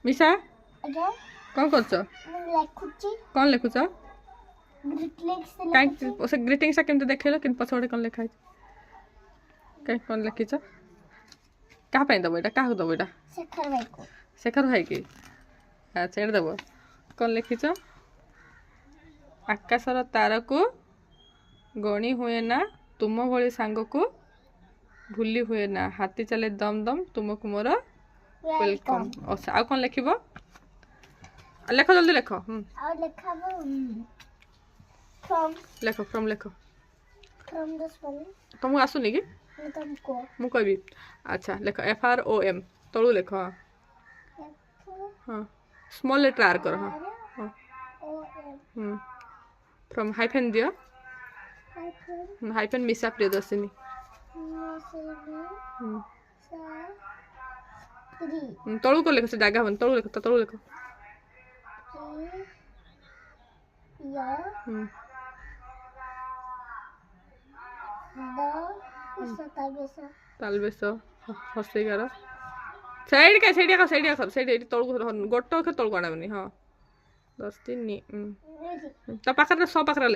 मिशा ଆଜ୍ଞା कौन कर ମୁଁ ଲେଖୁଛି कौन लिखुच ଗ୍ରିଟଲିକ୍ସ कहीं से ग्रीटिंग्स केमती देखल कि पछपटे कौन लिखाई कहीं कौन लिखिच क्या दब यहाँ क्या दब यहाँ शेखर ଭାଇକୁ शेखर भाई की अच्छा ये दब कौन लिखिच आकाशर तार को गणी हुए ना तुम भली सांग को भूली हुए ना हाथी चले दम दम तुमको मोर वेलकम अच्छा आ कौन लिख लेख जल्दी लेख ଆଉ ଲେଖାବ from लेख फ्रॉम लेख from the spelling तुमको आसुनी कि ମୁଁ ତମକୁ ମୁଁ କହିବି ଆଚ୍ଛା ଲେଖ FROM ତଳୁ ଲେଖ ହଁ ସ୍ମଲ୍ ଲେଟର୍ ଆର୍ କର ହଁ ହଁ ଫ୍ରମ୍ ହାଇଫେନ୍ ଦିଅ ହାଇଫେନ୍ ମିଶା ପ୍ରିୟଦର୍ଶିନୀ ତଳକୁ ଲେଖ ସେ ଜାଗା ହବନି ତଳୁ ଲେଖ ତଳୁ ଲେଖ ତାଲବେଶ ହସେଇକାର ସେଇଠି ତଳକୁ ଗୋଟେ ଅକ୍ଷର ତଳକୁ ଆଣିବନି ହଁ 10 3 ତା ପାଖରେ ସ ପାଖରେ